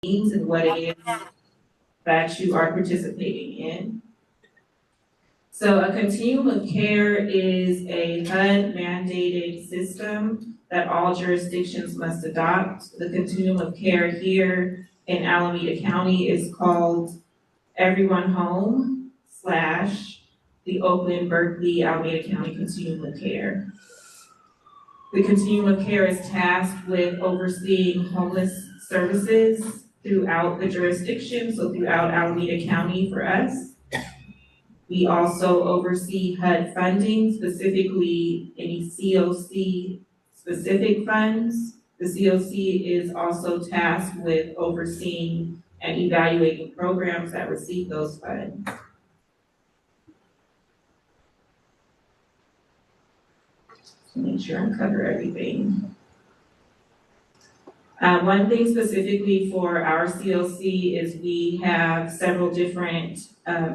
means and what it is that you are participating in. So a continuum of care is a HUD mandated system that all jurisdictions must adopt. The continuum of care here in Alameda County is called Everyone Home / the Oakland, Berkeley, Alameda County Continuum of Care. The continuum of care is tasked with overseeing homeless services throughout the jurisdiction, so throughout Alameda County for us. We also oversee HUD funding, specifically any CoC specific funds. The CoC is also tasked with overseeing and evaluating programs that receive those funds. To make sure I cover everything. One thing specifically for our CoC is we have several different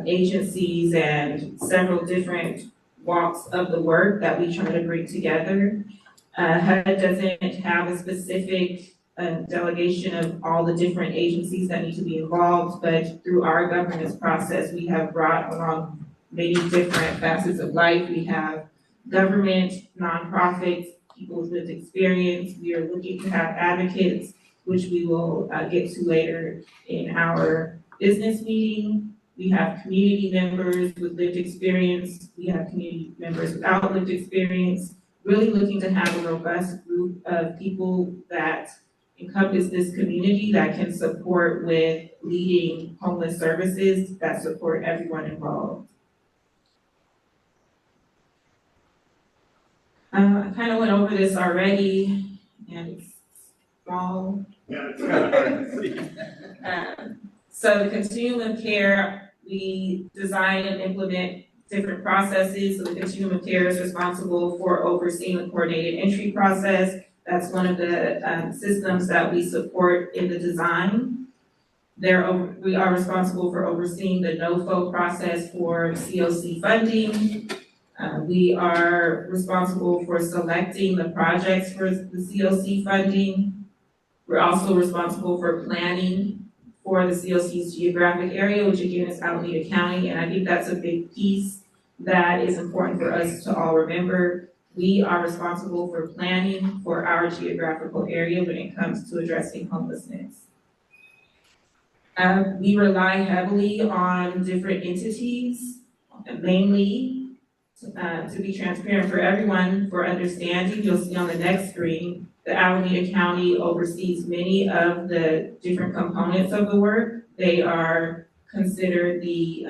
agencies and several different walks of the work that we try to bring together. HUD doesn't have a specific delegation of all the different agencies that need to be involved, but through our governance process, we have brought along many different facets of life. We have government, nonprofits, people with lived experience. We are looking to have advocates, which we will get to later in our business meeting. We have community members with lived experience. We have community members without lived experience, really looking to have a robust group of people that encompass this community that can support with leading homeless services that support everyone involved. I kind of went over this already, and it's small. So the continuum of care, we design and implement different processes. So the continuum of care is responsible for overseeing the coordinated entry process. That's one of the systems that we support in the design. We are responsible for overseeing the NOFO process for CoC funding. We are responsible for selecting the projects for the CoC funding. We're also responsible for planning for the CoC's geographic area, which again is Alameda County, and I think that's a big piece that is important for us to all remember. We are responsible for planning for our geographical area when it comes to addressing homelessness. We rely heavily on different entities, mainly to be transparent for everyone, for understanding. You'll see on the next screen, the Alameda County oversees many of the different components of the work. They are considered the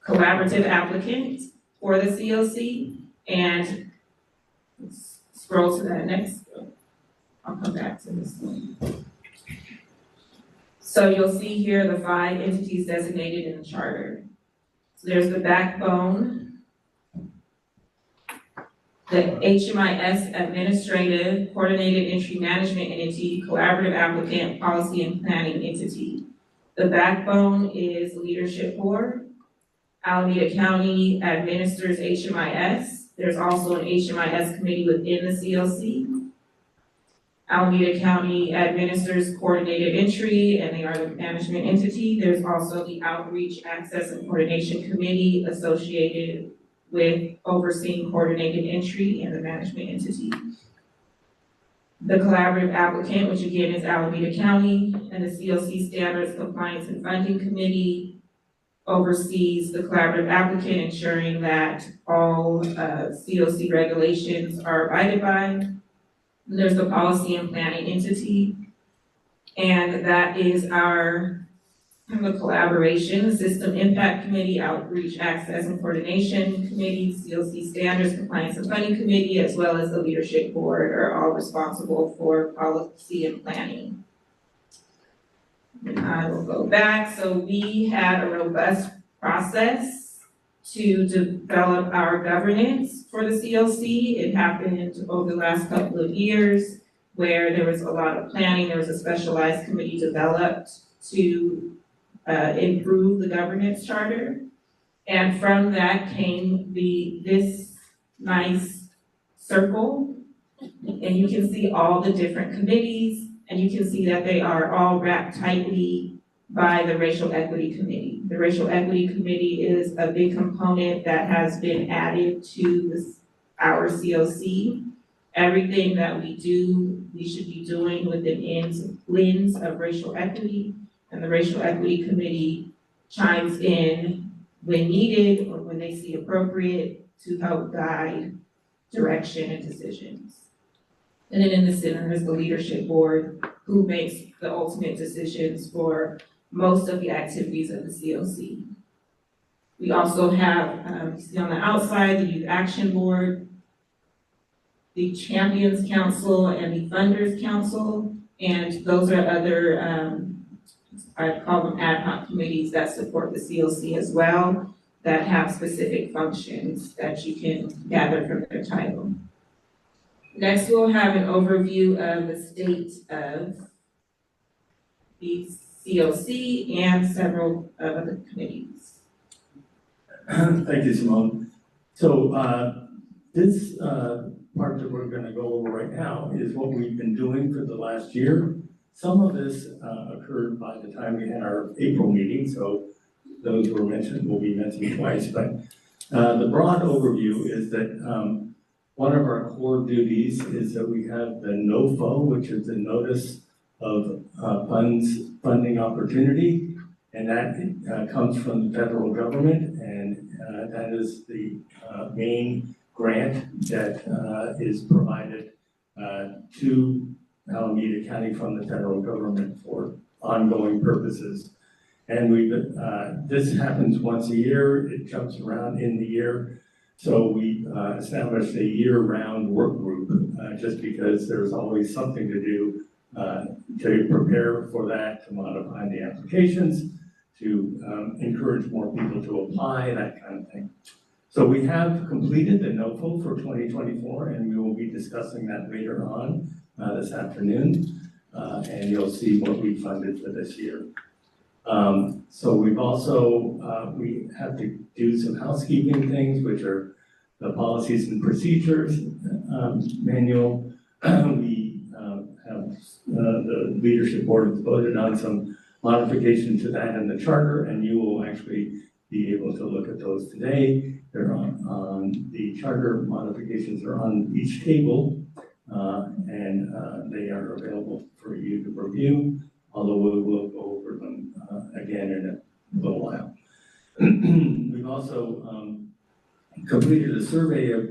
collaborative applicant for the CoC, and let's scroll to that next. I'll come back to this one. So you'll see here the 5 entities designated in the charter. So there's the backbone, the HMIS administrative, coordinated entry management entity, collaborative applicant, policy and planning entity. The backbone is leadership board. Alameda County administers HMIS. There's also an HMIS committee within the CoC. Alameda County administers coordinated entry, and they are the management entity. There's also the Outreach, Access, and Coordination Committee associated with overseeing coordinated entry and the management entity. The collaborative applicant, which again is Alameda County, and the CoC Standards, Compliance, and Funding Committee oversees the collaborative applicant, ensuring that all CoC regulations are abided by. There's the policy and planning entity, and that is our collaboration, the System Impact Committee, Outreach, Access, and Coordination Committee, CoC Standards, Compliance, and Funding Committee, as well as the Leadership Board are all responsible for policy and planning. And I will go back. So we had a robust process to develop our governance for the CoC. It happened over the last couple of years where there was a lot of planning. There was a specialized committee developed to improve the governance charter. And from that came this nice circle. And you can see all the different committees and you can see that they are all wrapped tightly by the Racial Equity Committee. The Racial Equity Committee is a big component that has been added to our CoC. Everything that we do, we should be doing with an lens of racial equity, and the Racial Equity Committee chimes in when needed or when they see appropriate to help guide direction and decisions. And then in the center is the leadership board, who makes the ultimate decisions for most of the activities of the CoC. We also have, you see on the outside, the Youth Action Board, the Champions Council, and the Funders Council, and those are other, I call them ad hoc committees that support the CoC as well, that have specific functions that you can gather from their title. Next, we'll have an overview of the state of the CoC and several other committees. Thank you, Simone. So this part that we're going to go over right now is what we've been doing for the last year. Some of this occurred by the time we had our April meeting, so those who were mentioned will be mentioned twice. But the broad overview is that one of our core duties is that we have the NOFO, which is the Notice of Funding Opportunity, and that comes from the federal government, and that is the main grant that is provided to Alameda County from the federal government for ongoing purposes. And this happens once a year. It jumps around in the year. So we established a year-round work group just because there's always something to do to prepare for that, to modify the applications, to encourage more people to apply, that kind of thing. So we have completed the NOFO for 2024, and we will be discussing that later on this afternoon, and you'll see what we funded for this year. So we've also, we have to do some housekeeping things, which are the policies and procedures manual. We have, the leadership board has voted on some modification to that in the charter, and you will actually be able to look at those today. They're on the charter modifications are on each table, and they are available for you to review, although we will go over them again in a little while. We've also completed a survey of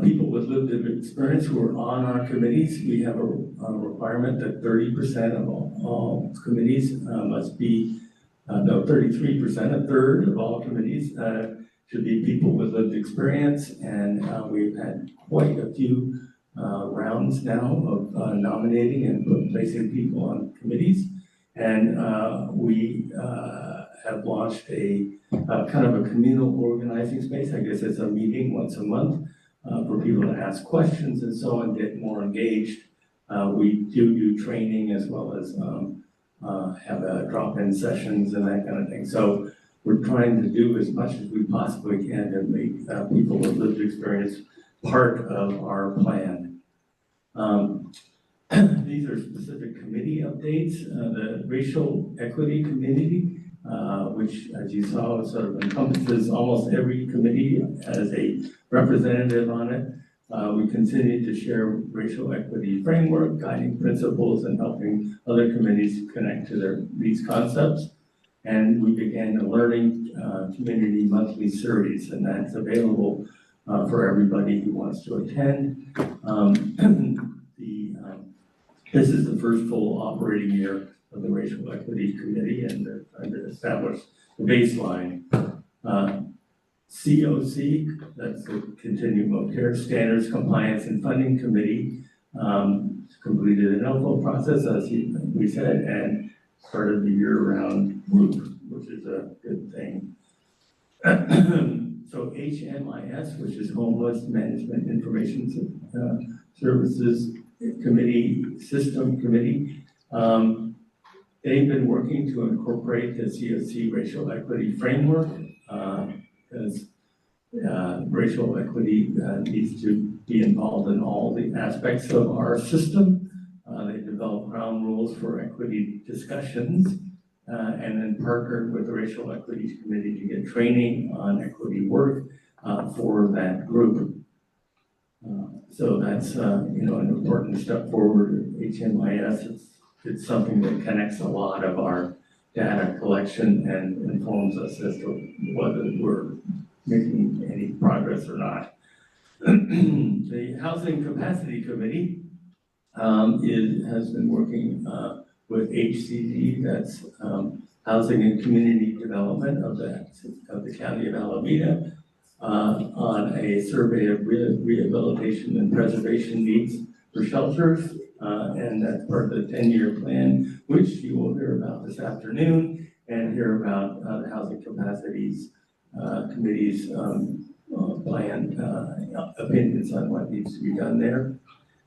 people with lived experience who are on our committees. We have a requirement that 30% of all committees must be, no, 33%, a third of all committees should be people with lived experience, and we've had quite a few rounds now of nominating and placing people on committees, and we have launched a kind of a communal organizing space. I guess it's a meeting once a month for people to ask questions and so on, get more engaged. We do training as well as have drop-in sessions and that kind of thing. So we're trying to do as much as we possibly can to make people with lived experience part of our plan. These are specific committee updates. The Racial Equity Committee, which, as you saw, sort of encompasses almost every committee, has a representative on it. We continue to share racial equity framework, guiding principles, and helping other committees connect to these concepts. And we began a learning community monthly series, and that's available for everybody who wants to attend. This is the first full operating year of the Racial Equity Committee, and they're trying to establish the baseline. CoC, that's the Continuum of Care Standards, Compliance, and Funding Committee, completed an NOFO process, as we said, and started the year-round group, which is a good thing. So HMIS, which is Homeless Management Information Services System Committee, they've been working to incorporate the CoC racial equity framework, because racial equity needs to be involved in all the aspects of our system. develop ground rules for equity discussions, and then partnered with the Racial Equities Committee to get training on equity work for that group. So that's an important step forward at HMIS. It's something that connects a lot of our data collection and informs us as to whether we're making any progress or not. The Housing Capacity Committee has been working with HCD, that's Housing and Community Development of the County of Alameda, on a survey of rehabilitation and preservation needs for shelters, and that's part of the 10-year plan, which you will hear about this afternoon, and hear about the Housing Capacities Committee's plan, opinions on what needs to be done there.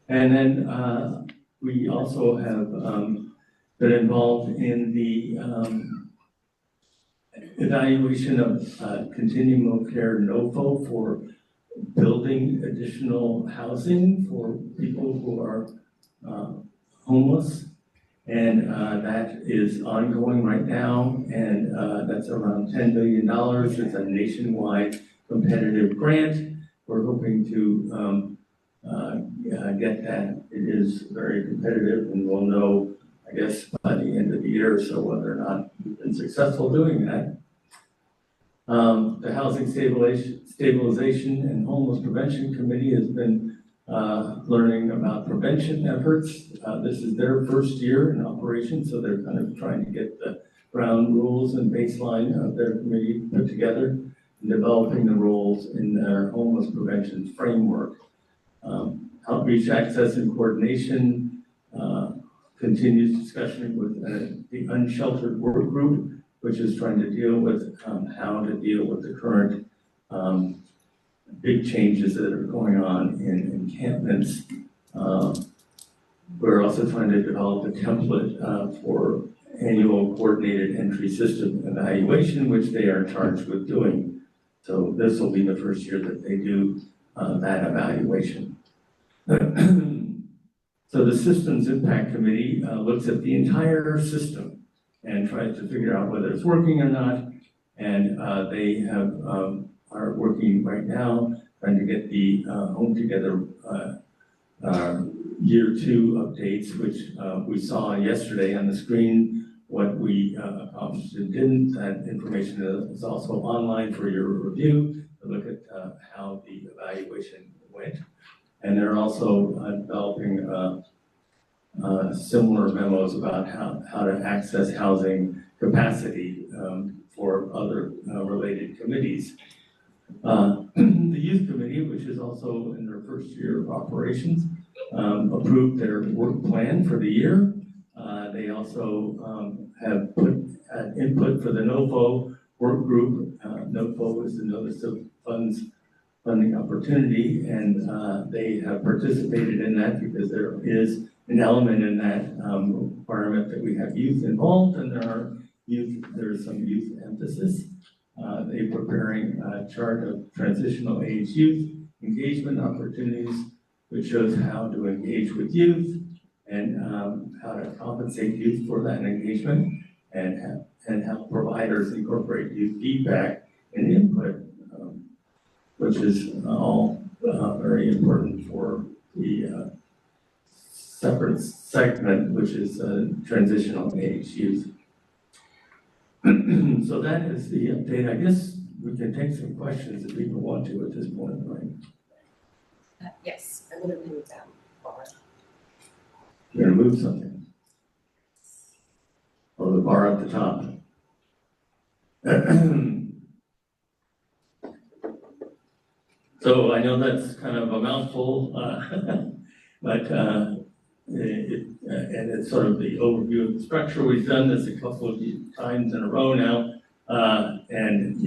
And then we also have been involved in the evaluation of continuum of care NOFO for building additional housing for people who are homeless. And that is ongoing right now, and that's around $10 billion. It's a nationwide competitive grant. We're hoping to get that. It is very competitive, and we'll know, I guess, by the end of the year or so whether or not we've been successful doing that. The Housing Stabilization and Homeless Prevention Committee has been learning about prevention efforts. This is their first year in operation, so they're kind of trying to get the ground rules and baseline of their committee put together, and developing the roles in their homeless prevention framework. Outreach, access, and coordination continues discussion with the unsheltered work group, which is trying to deal with how to deal with the current big changes that are going on in encampments. We're also trying to develop a template for annual coordinated entry system evaluation, which they are charged with doing. So this will be the first year that they do that evaluation. So the Systems Impact Committee looks at the entire system and tries to figure out whether it's working or not. And they are working right now trying to get the Home Together Year 2 updates, which we saw yesterday on the screen, what we accomplished and didn't. That information is also online for your review to look at how the evaluation went. And they're also developing similar memos about how to access housing capacity for other related committees. The Youth Committee, which is also in their first year of operations, approved their work plan for the year. They also have put input for the NOFO work group. NOFO is the Notice of Funding Opportunity, and they have participated in that because there is an element in that requirement that we have youth involved, and there's some youth emphasis. They're preparing a chart of transitional age youth engagement opportunities, which shows how to engage with youth and how to compensate youth for that engagement, and how providers incorporate youth feedback and input, which is all very important for the separate segment, which is transitional age youth. So that is the update. I guess we can take some questions if people want to at this point, right? Yes, I'm going to move that bar. You're going to move something? Oh, the bar at the top. So I know that's kind of a mouthful, but and it's sort of the overview of the structure. We've done this a couple of times in a row now, and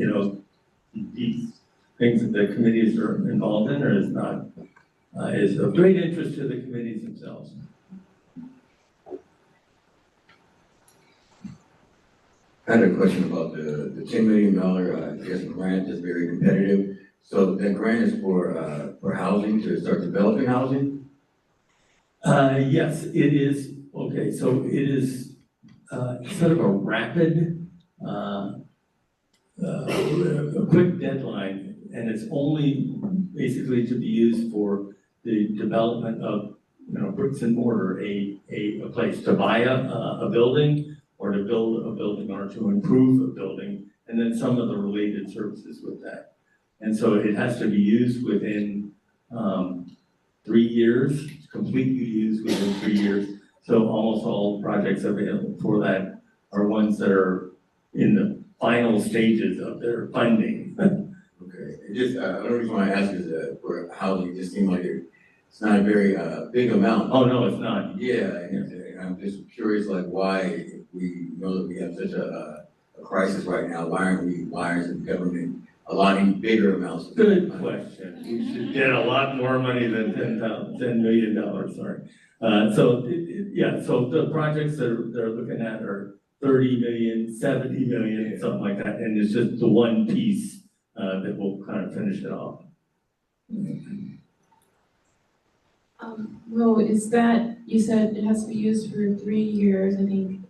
these things that the committees are involved in is of great interest to the committees themselves. I had a question about the $10 million, I guess, grant is very competitive. So that grant is for housing, to start developing housing? Yes, it is okay, so it is, sort of a rapid, a quick deadline, and it's only basically to be used for the development of, bricks and mortar, a place to buy a building, or to build a building, or to improve a building, and then some of the related services with that. And so it has to be used within 3 years, completely used within 3 years. So almost all projects available for that are ones that are in the final stages of their funding. Okay, it just, the only reason why I ask is, for housing, it just seemed like it's not a very, big amount. Oh, no, it's not. Yeah, and I'm just curious, like, why, if we know that we have such a crisis right now, why isn't the government allotting bigger amounts? Of Good money? question. We should get a lot more money than $10 million, sorry. So the projects that they're looking at are 30 million, 70 million, something like that, and it's just the one piece that will kind of finish it off. Well, is that, you said it has to be used for 3 years, I think,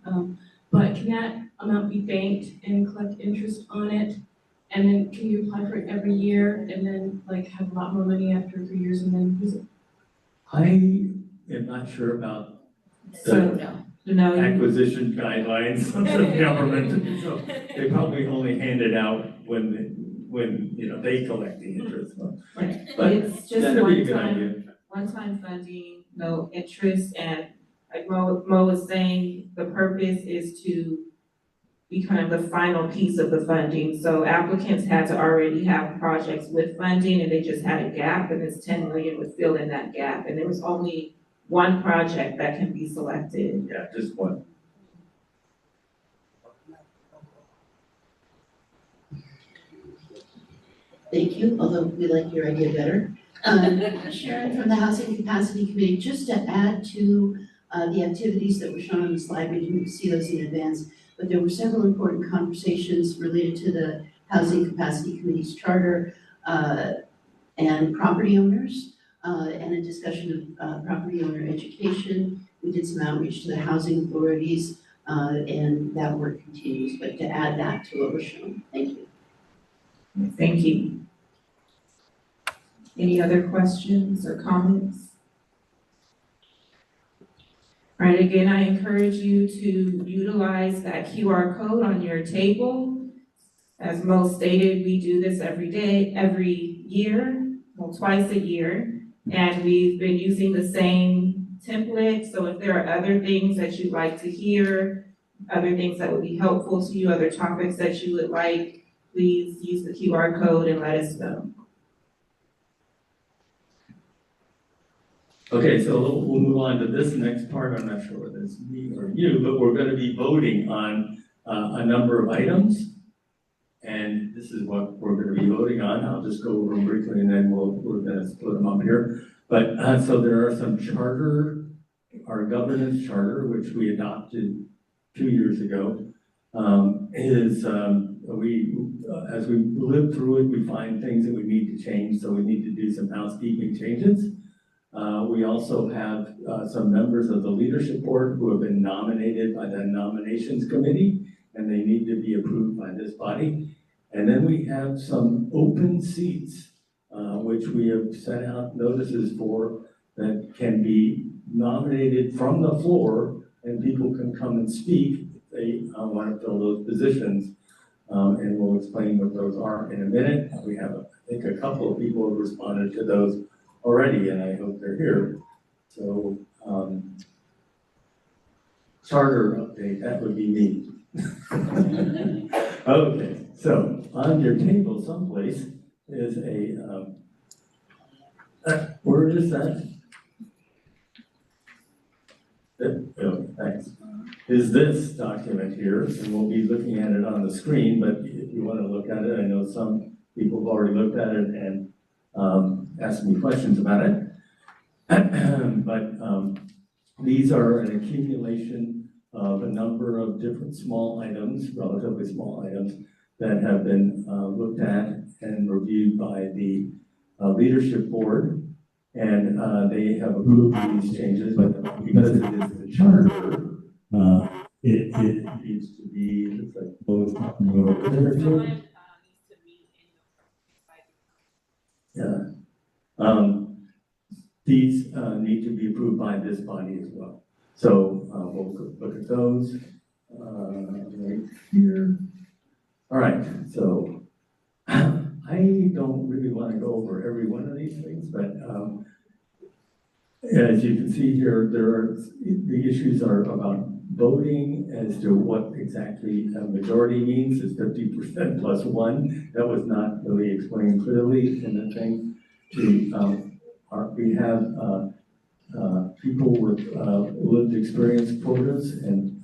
but can that amount be banked and collect interest on it? And then can you apply for it every year and then like have a lot more money after 3 years and then use it? I am not sure about the No, acquisition guidelines of the government, so they probably only hand it out when they collect the interest. But it's just that'd be a good idea. one-time funding, no interest, and like Mo was saying, the purpose is to be kind of the final piece of the funding. So applicants had to already have projects with funding, and they just had a gap, and this 10 million would fill in that gap, and there was only one project that can be selected. Yeah, just one. Thank you, although we like your idea better. Sharon from the Housing Capacity Committee, just to add to the activities that were shown on the slide, we didn't see those in advance, but there were several important conversations related to the Housing Capacity Committee's charter and property owners, and a discussion of property owner education. We did some outreach to the housing authorities, and that work continues, but to add that to what was shown. Thank you. Thank you. Any other questions or comments? All right, again, I encourage you to utilize that QR code on your table. As Mo stated, we do this every year, well, twice a year, and we've been using the same template. So if there are other things that you'd like to hear, other things that would be helpful to you, other topics that you would like, please use the QR code and let us know. Okay, so we'll move on to this next part. I'm not sure whether it's me or you, but we're going to be voting on a number of items. And this is what we're going to be voting on. I'll just go over them briefly and then we're going to split them up here. But so there are some our governance charter, which we adopted 2 years ago, as we live through it, we find things that we need to change. So we need to do some housekeeping changes. We also have some members of the leadership board who have been nominated by the nominations committee, and they need to be approved by this body. And then we have some open seats, which we have sent out notices for, that can be nominated from the floor, and people can come and speak if they want to fill those positions. And we'll explain what those are in a minute. We have, I think, a couple of people have responded to those already, and I hope they're here. So, charter update, that would be me. Okay, so on your table someplace is where is that? Oh, thanks. Is this document here, and we'll be looking at it on the screen, but if you want to look at it, I know some people have already looked at it and asked me questions about it. But these are an accumulation of a number of different small items, relatively small items, that have been looked at and reviewed by the leadership board. And they have approved these changes, but because it is the charter, it needs to be, it's like, oh, it's not over there too. Yeah. These need to be approved by this body as well. So we'll look at those right here. All right, so I don't really want to go over every one of these things, but as you can see here, the issues are about voting as to what exactly a majority means. Is 50% plus one. That was not really explained clearly in the thing. We have people with lived experience quotas and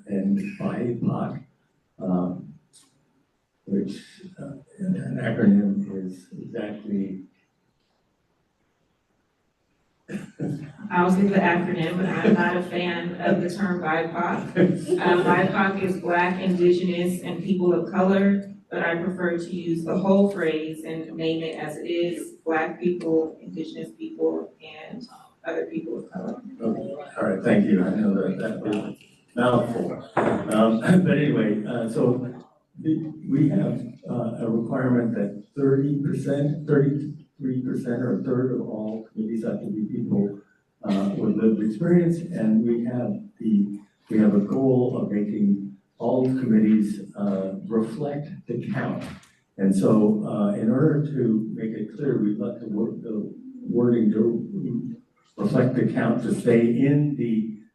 BIPOC, which an acronym is exactly. I was give the acronym, but I'm not a fan of the term BIPOC. BIPOC is Black, Indigenous, and people of color, but I prefer to use the whole phrase and name it as it is: Black people, Indigenous people, and other people of color. Okay. All right, thank you. I know that was a mouthful. But anyway, so we have a requirement that 30%, 33% or a third of all committees have to be people with lived experience, and we have a goal of making all committees reflect the count. And so in order to make it clear, we'd like the wording to reflect the count to stay in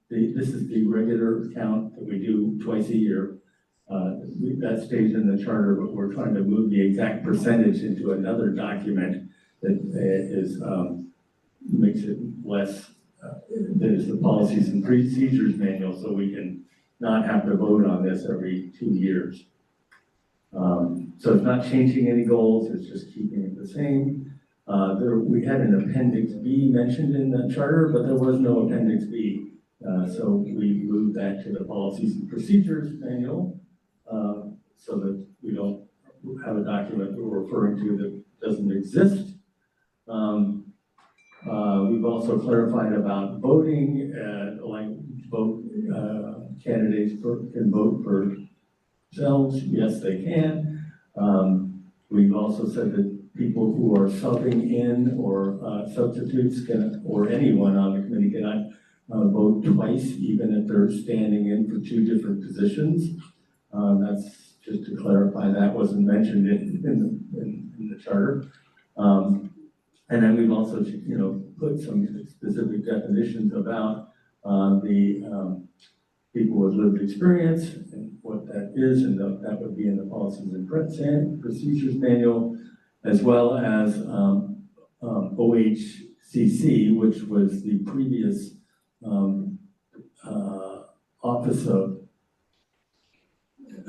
this is the regular count that we do twice a year. That stays in the charter, but we're trying to move the exact percentage into another document that makes it less, that is the policies and procedures manual, so we can not have to vote on this every 2 years. So it's not changing any goals, it's just keeping it the same. We had an Appendix B mentioned in the charter, but there was no Appendix B. So we moved that to the policies and procedures manual so that we don't have a document we're referring to that doesn't exist. We've also clarified about voting, candidates can vote for themselves. Yes, they can. We've also said that people who are subbing in or substitutes or anyone on the committee cannot vote twice, even if they're standing in for 2 different positions. That's just to clarify, that wasn't mentioned in the charter. And then we've also, put some specific definitions about the people with lived experience and what that is, and that would be in the policies and procedures manual, as well as OHCC, which was the previous Office of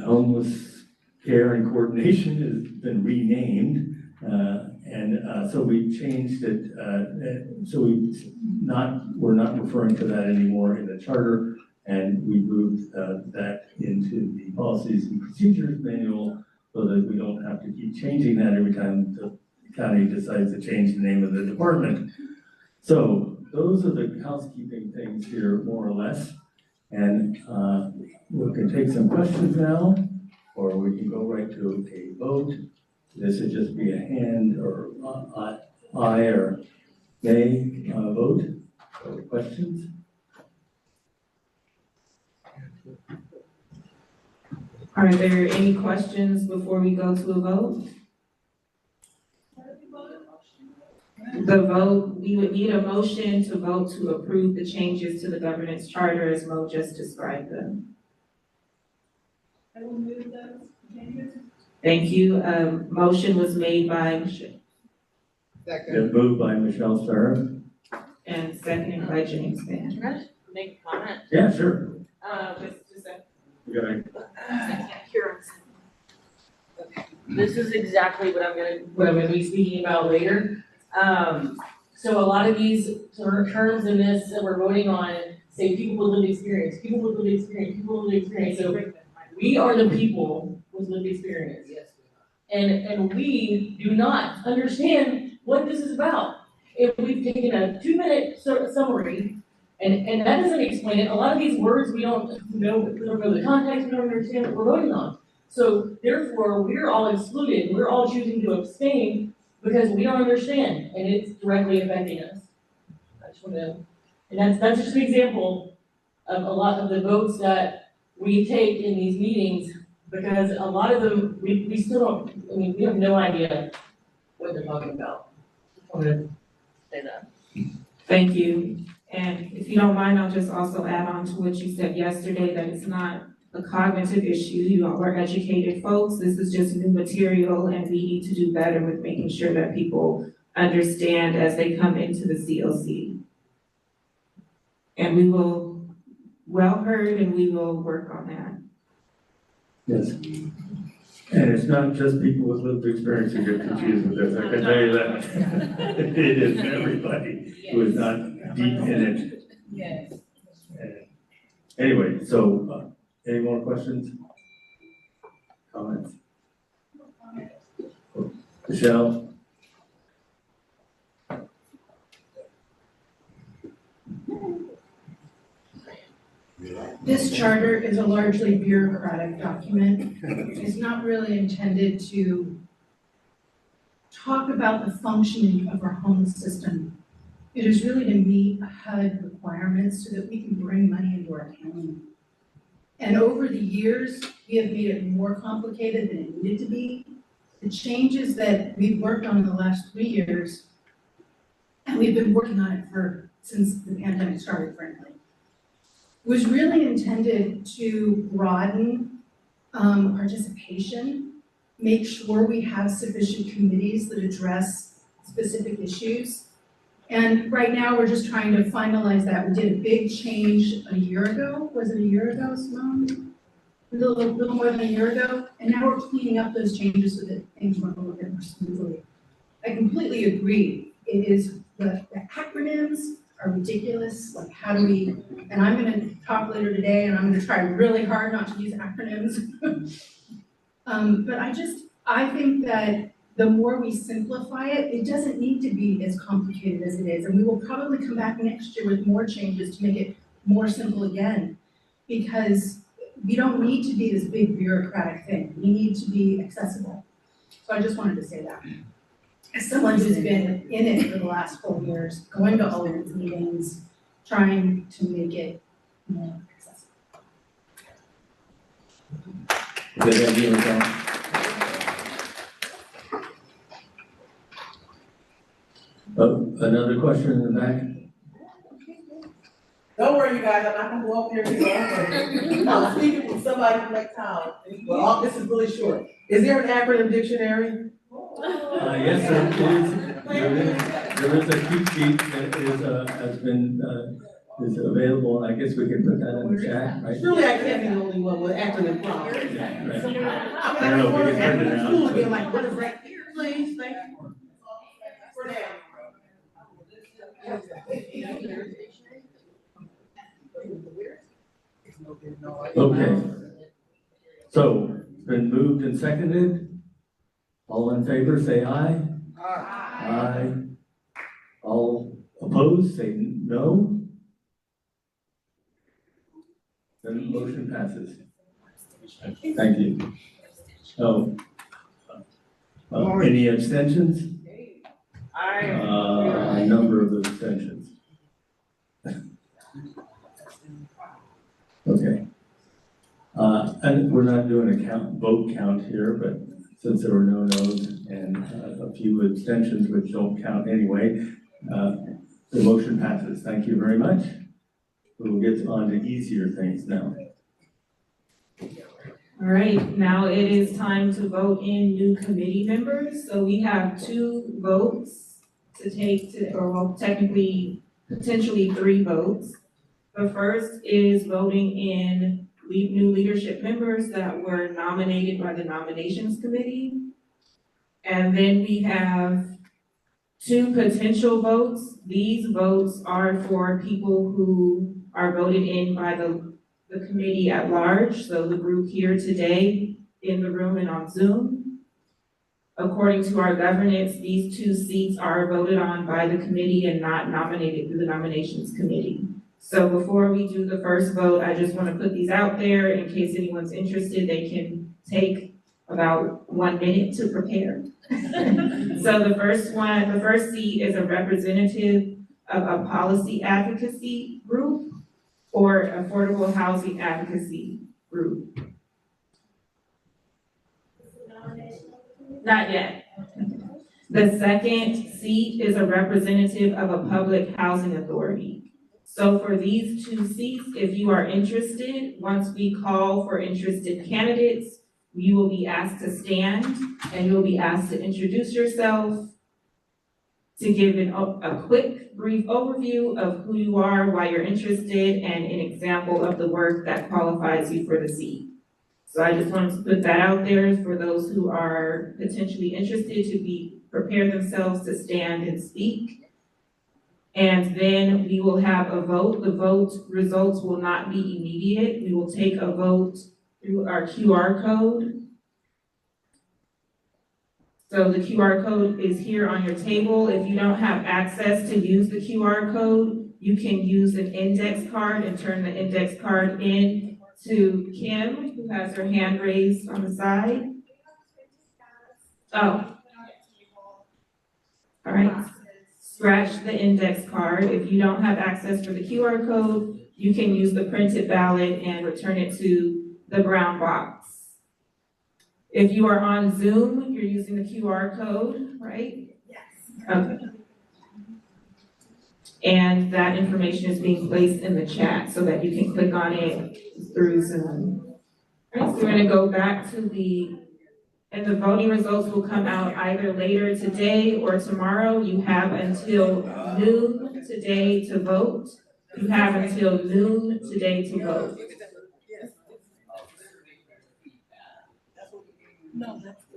Homeless Care and Coordination, has been renamed. So we changed it, so we're not referring to that anymore in the charter, and we moved that into the policies and procedures manual so that we don't have to keep changing that every time the county decides to change the name of the department. So those are the housekeeping things here, more or less. And we can take some questions now, or we can go right to a vote. This would just be a hand or aye or nay vote. So questions? Are there any questions before we go to a vote? The vote, we would need a motion to vote to approve the changes to the governance charter as Mo just described them. I will move those changes. Thank you. Motion was made by Michelle Yeah, moved by Michelle Starr. and seconded by James Van. Can I just make a comment? Yeah, sure. Just a You got I can't hear him. Okay. This is exactly what I'm gonna be speaking about later. So a lot of these terms in this that we're voting on say people with lived experience, people with lived experience, people with lived experience. So we are the people with lived experience. Yes. And we do not understand what this is about. if we've taken a 2-minute summary, and that doesn't explain it, a lot of these words we don't know, we don't know the context, we don't understand what we're voting on. So therefore, we're all excluded, we're all choosing to abstain because we don't understand, and it's directly affecting us. I just want to, and that's just an example of a lot of the votes that we take in these meetings, because a lot of them, we still don't, I mean, we have no idea what they're talking about. Just wanted to say that. Thank you. And if you don't mind, I'll just also add on to what you said yesterday, that it's not a cognitive issue. You all are educated folks. This is just new material, and we need to do better with making sure that people understand as they come into the CoC. And we will, well heard, and we will work on that. Yes. And it's not just people with lived experience who get confused with this, I can tell you that. It is everybody who is not deep in it. Yes. Anyway, so, any more questions? Comments? Michelle? This charter is a largely bureaucratic document. It's not really intended to talk about the functioning of our home system. It is really to meet HUD requirements so that we can bring money into our county. And over the years, we have made it more complicated than it needed to be. The changes that we've worked on in the last 3 years, and we've been working on it since the pandemic started, frankly, was really intended to broaden participation, make sure we have sufficient committees that address specific issues. And right now, we're just trying to finalize that. We did a big change a year ago. Was it a year ago, Simone? A little more than a year ago. And now we're cleaning up those changes so that things run a little bit more smoothly. I completely agree. It is, the acronyms are ridiculous. Like, how do we, and I'm gonna talk later today, and I'm gonna try really hard not to use acronyms. But I think that the more we simplify it, it doesn't need to be as complicated as it is. And we will probably come back next year with more changes to make it more simple again. Because we don't need to be this big bureaucratic thing. We need to be accessible. So I just wanted to say that. As someone who's been in it for the last 4 years, going to all of its meetings, trying to make it more accessible. Good idea, Michelle. Oh, another question in the back? Don't worry, you guys, I'm not gonna go up there and go. I'm speaking with somebody from Lake Town. Well, this is really short. Is there an acronym dictionary? Yes, there is a cheat sheet that is available, and I guess we can put that in the chat, right? Surely I can't be the only one with acronym problems. Yeah, right. I I know, mean, we can print it out. school, be like, what is that? Please, thank you. For now. Okay. So, it's been moved and seconded. All in favor, say aye. Aye. All opposed, say no. Then the motion passes. Thank you. Oh. Any abstentions? A number of abstentions. Okay. And we're not doing a vote count here, but since there were no no's and a few abstentions, which don't count anyway, the motion passes. Thank you very much. We will get on to easier things now. All right, now it is time to vote in new committee members. So we have 2 votes to take or well, technically, potentially 3 votes. The first is voting in new leadership members that were nominated by the nominations committee. And then we have 2 potential votes. These votes are for people who are voted in by the committee at large, so the group here today in the room and on Zoom. According to our governance, these 2 seats are voted on by the committee and not nominated through the nominations committee. So before we do the first vote, I just want to put these out there in case anyone's interested. They can take about 1 minute to prepare. So the first seat is a representative of a policy advocacy group or affordable housing advocacy group. Not yet. The second seat is a representative of a public housing authority. So for these 2 seats, if you are interested, once we call for interested candidates, you will be asked to stand and you'll be asked to introduce yourself, to give a quick, brief overview of who you are, why you're interested, and an example of the work that qualifies you for the seat. So I just wanted to put that out there for those who are potentially interested to prepare themselves to stand and speak. And then we will have a vote. The vote results will not be immediate. We will take a vote through our QR code. So the QR code is here on your table. If you don't have access to use the QR code, you can use an index card and turn the index card in to Kim, who has her hand raised on the side. Oh. All right. Scratch the index card. If you don't have access for the QR code, you can use the printed ballot and return it to the brown box. If you are on Zoom, you're using the QR code, right? Yes. Okay. And that information is being placed in the chat so that you can click on it through Zoom. All right, so we're gonna go back to and the voting results will come out either later today or tomorrow. You have until noon today to vote. You have until noon today to vote.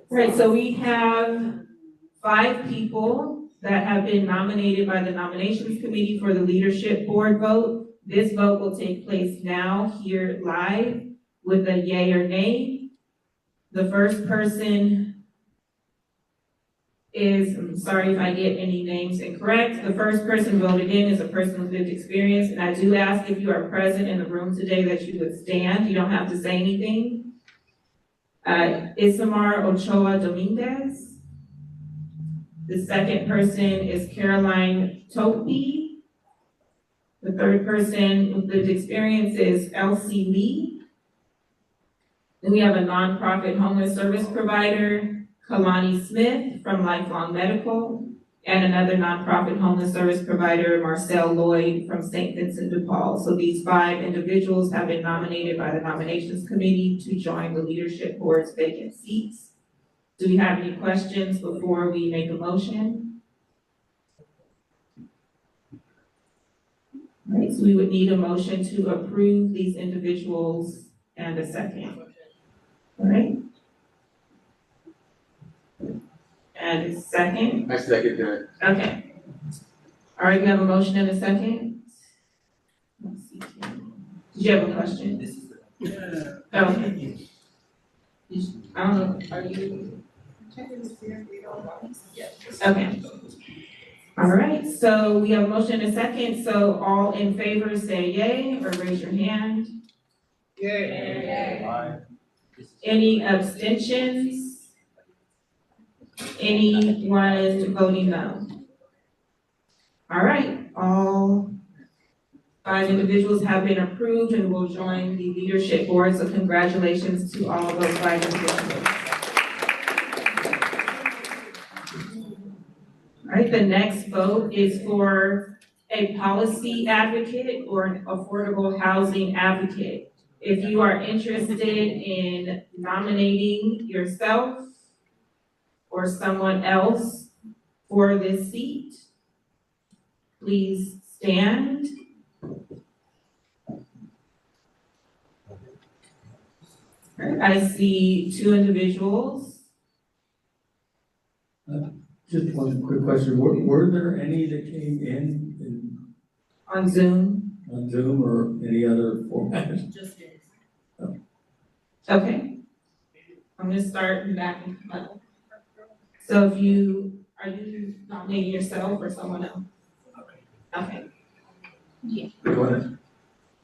Right, so we have 5 people that have been nominated by the nominations committee for the leadership board vote. This vote will take place now here live with a yay or nay. The first person is, I'm sorry if I get any names incorrect, the first person voted in is a person with lived experience, and I do ask if you are present in the room today that you would stand. You don't have to say anything. Isamar Ochoa Dominguez. The second person is Caroline Topi. The third person with lived experience is Elsie Lee. Then we have a nonprofit homeless service provider, Kalani Smith from Lifelong Medical, and another nonprofit homeless service provider, Marcel Lloyd from St. Vincent de Paul. So these 5 individuals have been nominated by the nominations committee to join the leadership board's vacant seats. Do we have any questions before we make a motion? All right, so we would need a motion to approve these individuals and a second. All right. And a second? I second that. Okay. All right, we have a motion and a second. Let's see. Did you have a question? Okay. I don't know, are you? Okay. All right, so we have a motion and a second, so all in favor say yay or raise your hand. Yay. Any abstentions? Anyone voting no? All right, all 5 individuals have been approved and will join the leadership board, so congratulations to all of those 5 individuals. All right, the next vote is for a policy advocate or an affordable housing advocate. If you are interested in nominating yourself or someone else for this seat, please stand. I see 2 individuals. Just one quick question, were there any that came in On Zoom. on Zoom or any other format? Just is. Okay. I'm gonna start back in front. So are you nominating yourself or someone else? Okay. You wanna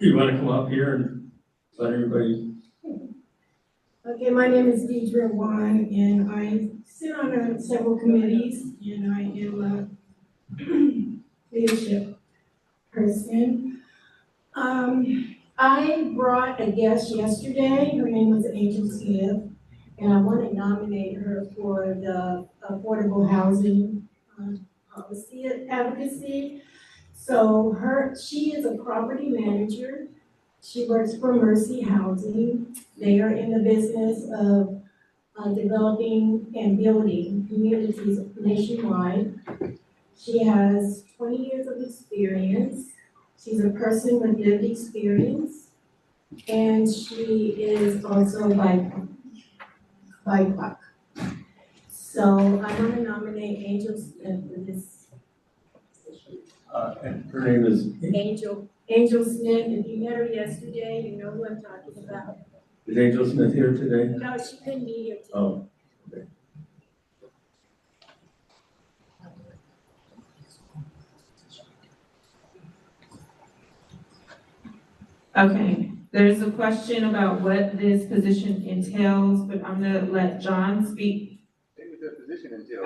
come up here and let everybody, Okay, my name is Deidre Wan, and I sit on several committees, and I am a leadership person. I brought a guest yesterday, her name was Angel Smith, and I want to nominate her for the affordable housing policy advocacy. So she is a property manager. She works for Mercy Housing. They are in the business of developing and building communities nationwide. She has 20 years of experience. She's a person with lived experience, and she is also BIPOC. So I want to nominate Angel Smith for this position. and her name is, Angel Smith, if you met her yesterday, you know who I'm talking about. is Angel Smith here today? No, she couldn't be here today. Oh, Okay, there's a question about what this position entails, but I'm gonna let John speak. Maybe the position entails.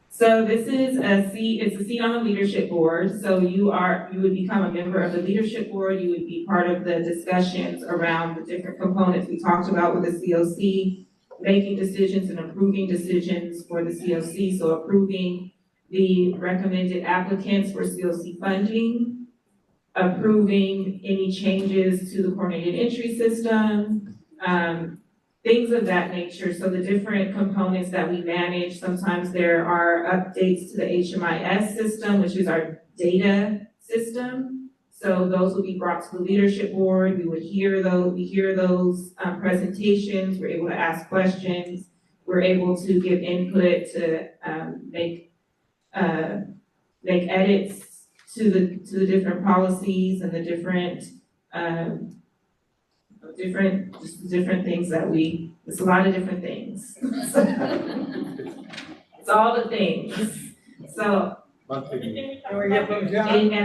So this is it's a seat on the leadership board, so you would become a member of the leadership board, you would be part of the discussions around the different components we talked about with the CoC, making decisions and approving decisions for the CoC, so approving the recommended applicants for CoC funding, approving any changes to the coordinated entry system, things of that nature. So the different components that we manage, sometimes there are updates to the HMIS system, which is our data system. So those will be brought to the leadership board. We hear those presentations. We're able to ask questions. We're able to give input to make edits to the different policies and the different things that it's a lot of different things. It's all the things. So, and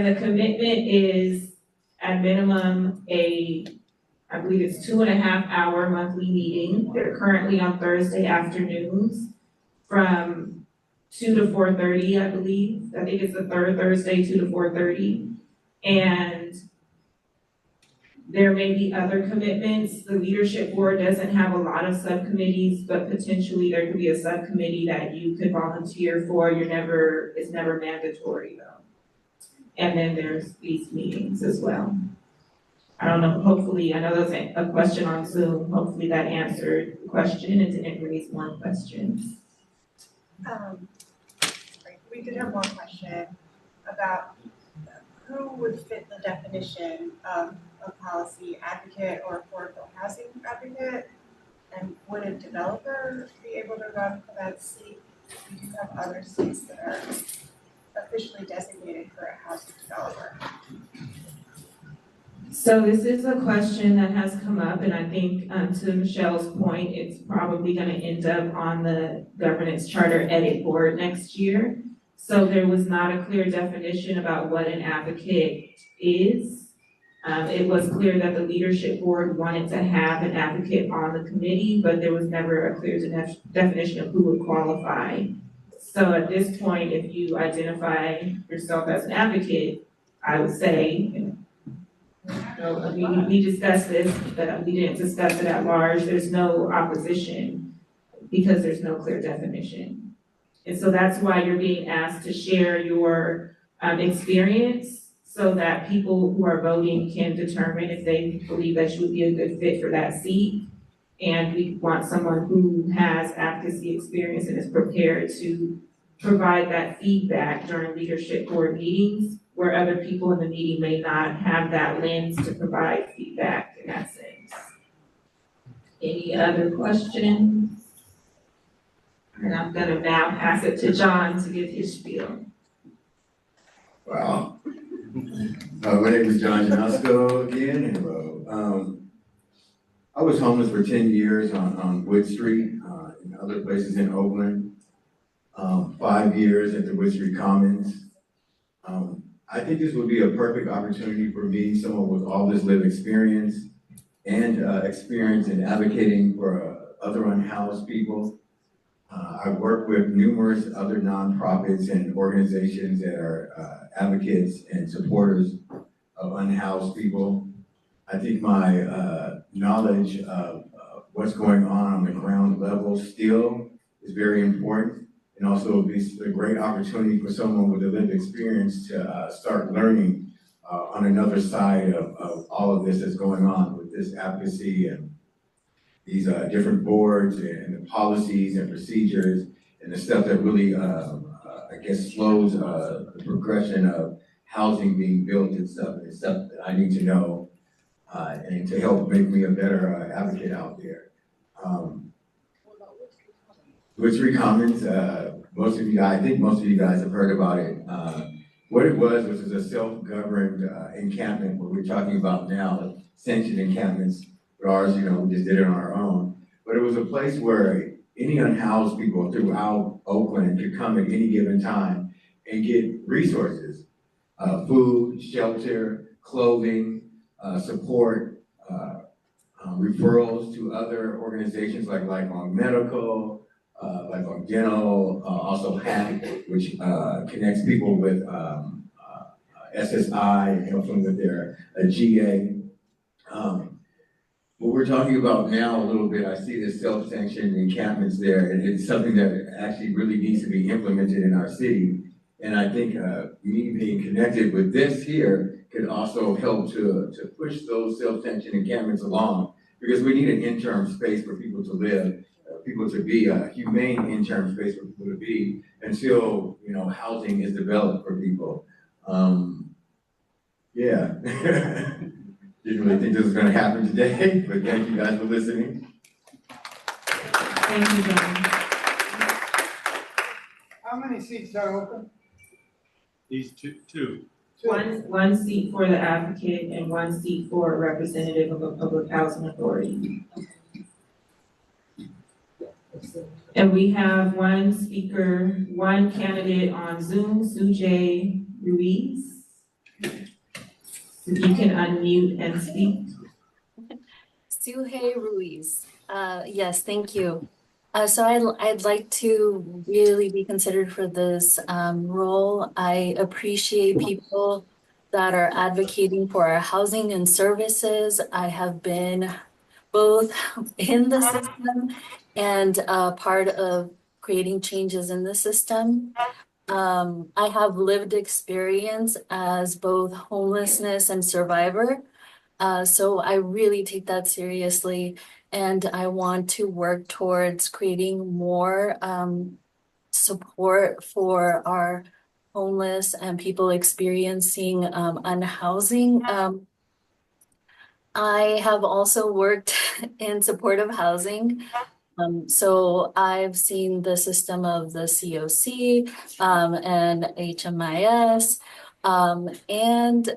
the commitment is at minimum I believe it's 2.5 hour monthly meeting. They're currently on Thursday afternoons from 2 to 4:30, I believe. I think it's the third Thursday, 2 to 4:30. And there may be other commitments. The leadership board doesn't have a lot of subcommittees, but potentially there could be a subcommittee that you could volunteer for. It's never mandatory though. And then there's these meetings as well. I don't know, hopefully, I know there's a question on Zoom. Hopefully that answered the question and didn't raise more questions. We did have one question about who would fit the definition of a policy advocate or affordable housing advocate? And would a developer be able to run for that seat? We do have other seats that are officially designated for a housing developer. So this is a question that has come up, and I think to Michelle's point, it's probably gonna end up on the governance charter edit board next year. So there was not a clear definition about what an advocate is. It was clear that the leadership board wanted to have an advocate on the committee, but there was never a clear definition of who would qualify. So at this point, if you identify yourself as an advocate, I would say, we discussed this, but we didn't discuss it at large. There's no opposition because there's no clear definition. And so that's why you're being asked to share your experience so that people who are voting can determine if they believe that you would be a good fit for that seat. And we want someone who has advocacy experience and is prepared to provide that feedback during leadership board meetings where other people in the meeting may not have that lens to provide feedback in that sense. Any other questions? And I'm gonna now pass it to John to give his spiel. Wow. My name is John Janosko again, and I was homeless for 10 years on Wood Street, and other places in Oakland. 5 years at the Wood Street Commons. I think this would be a perfect opportunity for me, someone with all this lived experience and experience in advocating for other unhoused people. I work with numerous other nonprofits and organizations that are advocates and supporters of unhoused people. I think my knowledge of what's going on the ground level still is very important. And also it'll be a great opportunity for someone with a lived experience to start learning on another side of all of this that's going on with this advocacy and these different boards and the policies and procedures and the stuff that really, I guess, slows the progression of housing being built and stuff that I need to know and to help make me a better advocate out there. Wood Street Commons, most of you guys, I think most of you guys have heard about it. What it was a self-governed encampment, what we're talking about now, sanctioned encampments. For ours, we just did it on our own. But it was a place where any unhoused people throughout Oakland could come at any given time and get resources, food, shelter, clothing, support, referrals to other organizations like Lifelong Medical, Lifelong Dental, also HAC, which connects people with SSI and helps them with their GA. What we're talking about now a little bit, I see this self-sanctioned encampments there, and it's something that actually really needs to be implemented in our city. And I think me being connected with this here could also help to push those self-sanctioned encampments along, because we need an interim space for people to live, people to be, a humane interim space for people to be until, housing is developed for people. Yeah. Didn't really think this was gonna happen today, but thank you guys for listening. Thank you, John. How many seats are open? These two. One seat for the applicant and one seat for a representative of a public housing authority. And we have one speaker, one candidate on Zoom, Sujay Ruiz. If you can unmute and speak. Suhey Ruiz. Yes, thank you. So I'd like to really be considered for this role. I appreciate people that are advocating for our housing and services. I have been both in the system and part of creating changes in the system. I have lived experience as both homelessness and survivor. So I really take that seriously, and I want to work towards creating more support for our homeless and people experiencing unhousing. I have also worked in supportive housing. So I've seen the system of the CoC and HMIS, and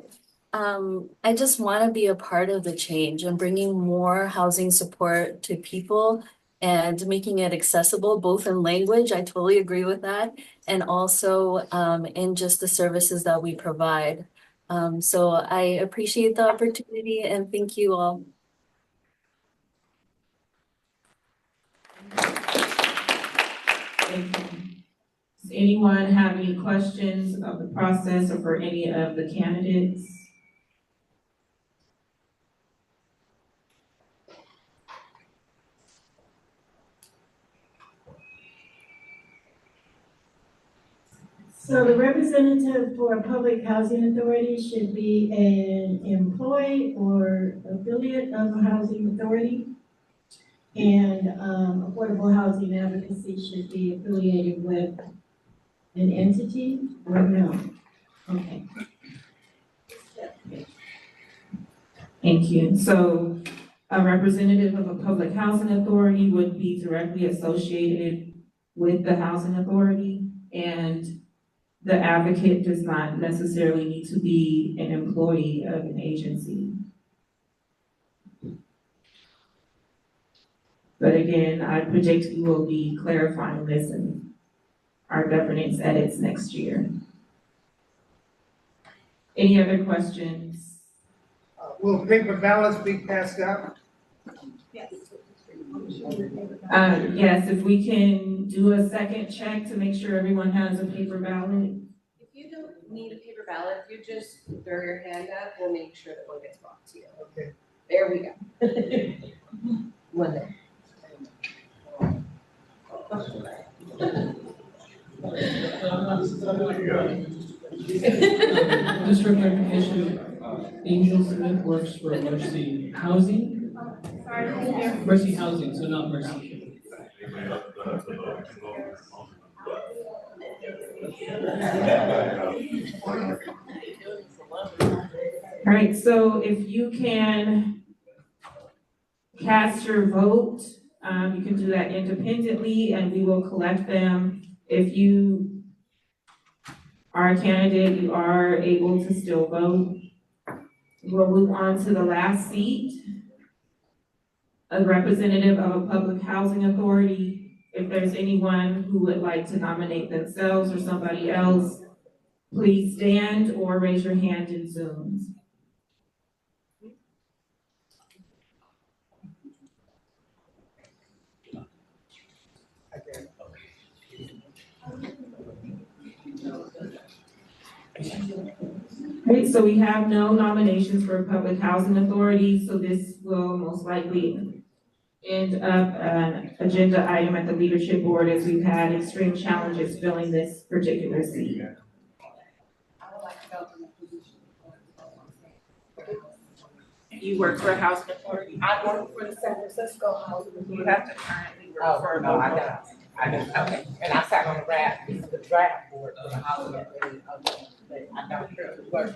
I just want to be a part of the change and bringing more housing support to people and making it accessible, both in language, I totally agree with that, and also in just the services that we provide. So I appreciate the opportunity and thank you all. Thank you. Does anyone have any questions of the process or for any of the candidates? So the representative for a public housing authority should be an employee or affiliate of a housing authority. And affordable housing advocacy should be affiliated with an entity or no? Okay. Thank you. So a representative of a public housing authority would be directly associated with the housing authority, and the advocate does not necessarily need to be an employee of an agency. But again, I predict we will be clarifying this in our governance edits next year. Any other questions? Will paper ballots be passed out? Yes, if we can do a second check to make sure everyone has a paper ballot. If you don't need a paper ballot, if you just throw your hand up, we'll make sure that one gets brought to you. Okay. There we go. One there. Just for clarification, Angel Smith works for Mercy Housing? Mercy Housing, so not Mercy. All right, so if you can cast your vote, you can do that independently and we will collect them. If you are a candidate, you are able to still vote. We'll move on to the last seat. A representative of a public housing authority. If there's anyone who would like to nominate themselves or somebody else, please stand or raise your hand in Zoom. Great, so we have no nominations for public housing authority, so this will most likely end up an agenda item at the leadership board as we've had extreme challenges filling this particular seat. You work for a housing authority? I work for the San Francisco Housing Authority. You have to currently work for. No, I don't. I don't, okay, and I sat on the draft board for the housing authority, but I don't really work.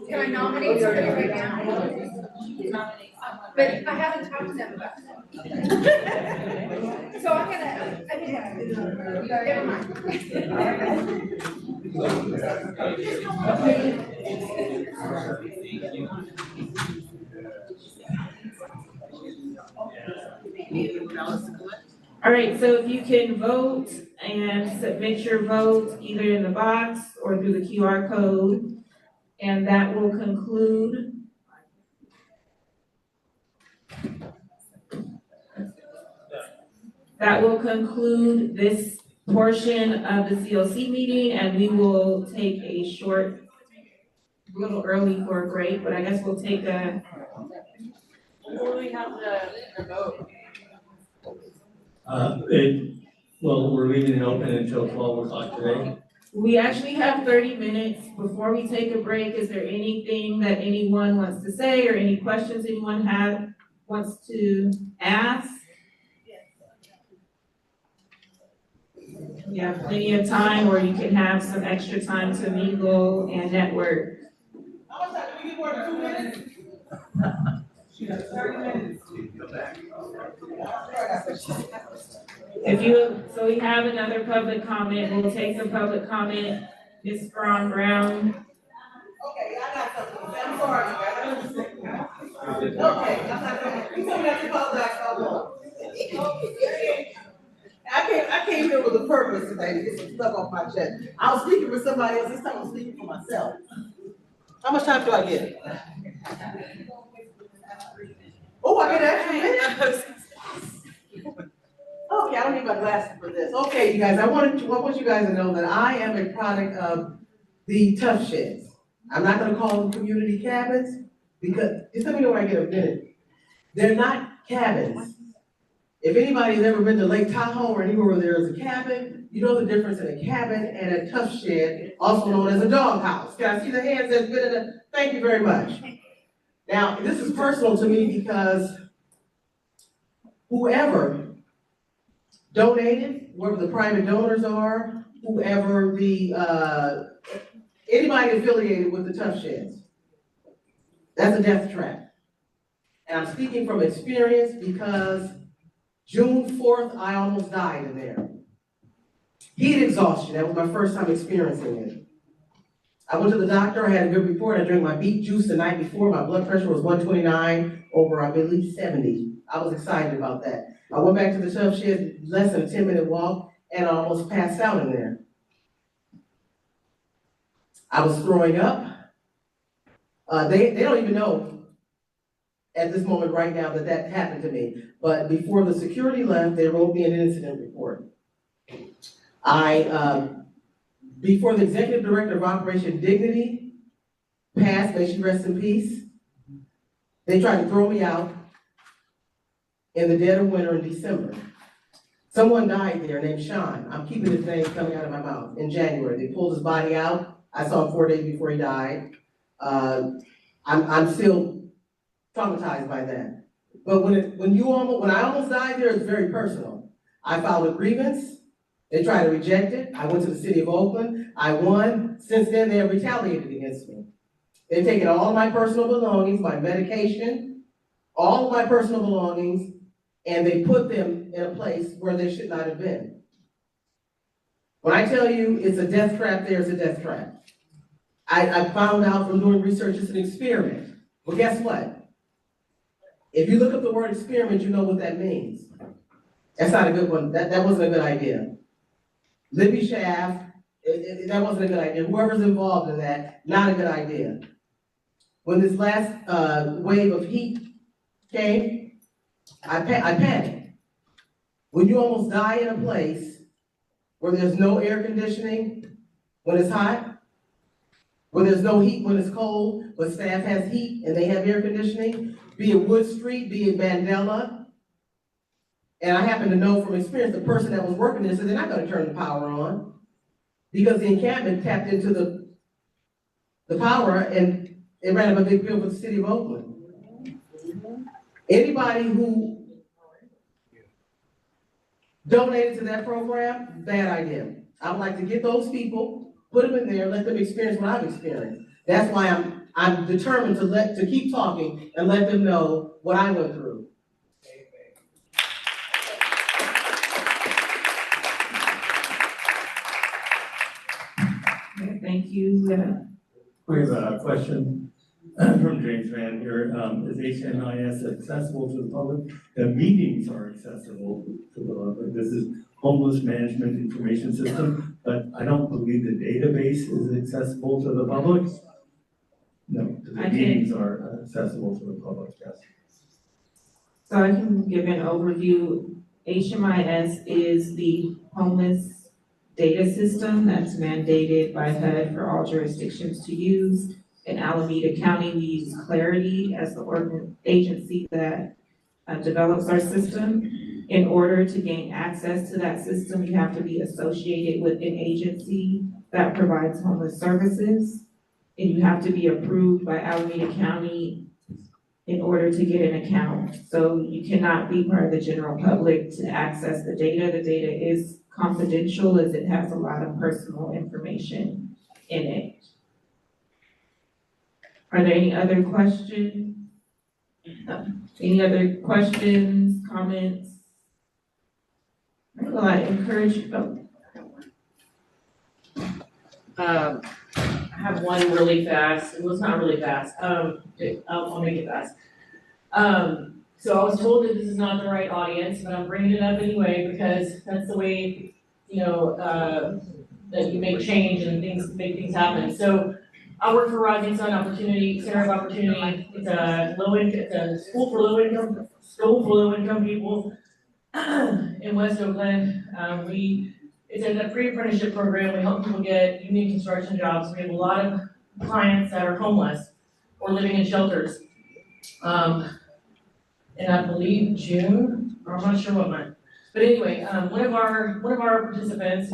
Can I nominate somebody right now? But I haven't talked to them about it. So I'm gonna, never mind. All right, so if you can vote and submit your vote either in the box or through the QR code, and that will conclude this portion of the CoC meeting, and we will take a short, a little early for a break, but I guess we'll take a. Before we have the vote. Well, we're leaving it open until 12 o'clock today. We actually have 30 minutes before we take a break. Is there anything that anyone wants to say or any questions anyone wants to ask? You have plenty of time, or you can have some extra time to mingle and network. How much time, do we get more than 2 minutes? She got 30 minutes. So we have another public comment. We'll take the public comment. Ms. Brown. Okay, I got something to say. I'm sorry, you guys. I understand. Okay, I'm not gonna, you told me not to apologize, so long. I came here with a purpose today to get some stuff off my chest. I was speaking for somebody else, this time I'm speaking for myself. How much time do I get? Oh, I get an extra minute? Okay, I don't need my glasses for this. Okay, you guys, I want you guys to know that I am a product of the tough sheds. I'm not gonna call them community cabins, because, just let me know where I get a minute. They're not cabins. If anybody's ever been to Lake Tahoe or anywhere where there is a cabin, you know the difference in a cabin and a tough shed, also known as a dog house. Can I see the hands that's been in a, thank you very much. Now, this is personal to me because whoever donated, whoever the private donors are, whoever anybody affiliated with the Tough Sheds. That's a death trap. And I'm speaking from experience because June 4th, I almost died in there. Heat exhaustion, that was my first time experiencing it. I went to the doctor, I had a good report, I drank my beet juice the night before, my blood pressure was 129 over, I believe, 70. I was excited about that. I went back to the Tough Sheds, less than a 10-minute walk, and I almost passed out in there. I was throwing up. They don't even know at this moment right now that happened to me. But before the security left, they wrote me an incident report. Before the executive director of Operation Dignity passed, may she rest in peace, they tried to throw me out in the dead of winter in December. Someone died there named Sean. I'm keeping his name coming out of my mouth. In January, they pulled his body out. I saw him 4 days before he died. I'm still traumatized by that. But when I almost died there, it's very personal. I filed a grievance. They tried to reject it. I went to the city of Oakland. I won. Since then, they have retaliated against me. They've taken all of my personal belongings, my medication, all of my personal belongings, and they put them in a place where they should not have been. When I tell you it's a death trap, there's a death trap. I found out from doing research it's an experiment. Well, guess what? If you look up the word experiment, you know what that means. That's not a good one. That wasn't a good idea. Libby Schaff, that wasn't a good idea. Whoever's involved in that, not a good idea. When this last wave of heat came, I panicked. When you almost die in a place where there's no air conditioning when it's hot, where there's no heat when it's cold, but staff has heat and they have air conditioning, be it Wood Street, be it Mandela. And I happen to know from experience, the person that was working there said they're not gonna turn the power on because the encampment tapped into the power and it ran up a big bill for the city of Oakland. Anybody who donated to that program, bad idea. I would like to get those people, put them in there, let them experience what I've experienced. That's why I'm determined to keep talking and let them know what I went through. Thank you. We have a question from James Van here. Is HMIS accessible to the public? The meetings are accessible to the public. This is Homeless Management Information System, but I don't believe the database is accessible to the public. No, the meetings are accessible to the public, yes. So I can give an overview. HMIS is the homeless data system that's mandated by HUD for all jurisdictions to use. In Alameda County, we use Clarity as the agency that develops our system. In order to gain access to that system, you have to be associated with an agency that provides homeless services. And you have to be approved by Alameda County in order to get an account. So you cannot be part of the general public to access the data. The data is confidential as it has a lot of personal information in it. Are there any other questions? Any other questions, comments? Well, I encourage you. I have one really fast, well, it's not really fast, I'll make it fast. So I was told that this is not the right audience, but I'm bringing it up anyway because that's the way, that you make change and make things happen. So I work for Rising Sun Opportunity, Center of Opportunity. It's a school for low income people in West Oakland. It's a pre-apprenticeship program. We help people get union construction jobs. We have a lot of clients that are homeless or living in shelters. And I believe June, or I'm not sure what month. But anyway, one of our participants,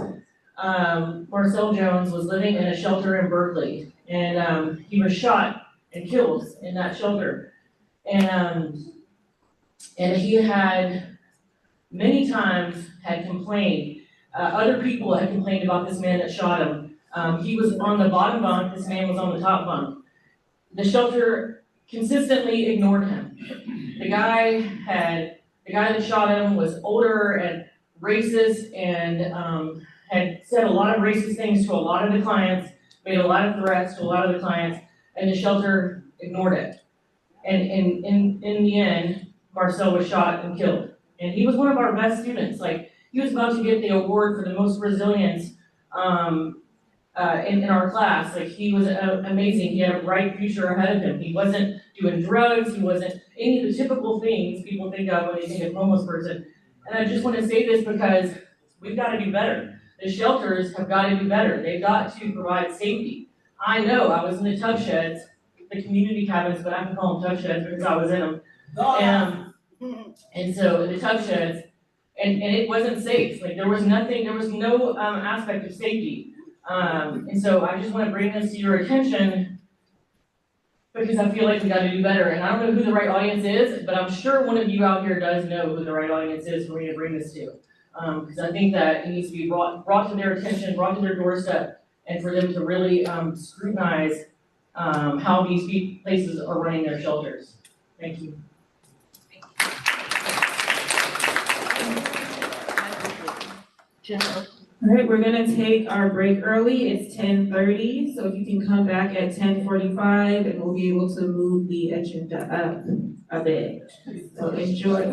Marcel Jones, was living in a shelter in Berkeley. And he was shot and killed in that shelter. And he had many times had complained, other people had complained about this man that shot him. He was on the bottom bunk, this man was on the top bunk. The shelter consistently ignored him. The guy that shot him was older and racist and had said a lot of racist things to a lot of the clients, made a lot of threats to a lot of the clients, and the shelter ignored it. And in the end, Marcel was shot and killed. And he was one of our best students. Like, he was about to get the award for the most resilience in our class. Like, he was amazing. He had a bright future ahead of him. He wasn't doing drugs. He wasn't any of the typical things people think of when they think of a homeless person. And I just want to say this because we've got to do better. The shelters have got to do better. They've got to provide safety. I know I was in the tub sheds, the community cabins, but I can call them tub sheds because I was in them. And so in the tub sheds, and it wasn't safe. Like, there was no aspect of safety. And so I just want to bring this to your attention because I feel like we got to do better. And I don't know who the right audience is, but I'm sure one of you out here does know who the right audience is for me to bring this to. Because I think that it needs to be brought to their attention, brought to their doorstep, and for them to really scrutinize how these places are running their shelters. Thank you. All right, we're gonna take our break early. It's 10:30, so if you can come back at 10:45 and we'll be able to move the agenda up a bit. So enjoy.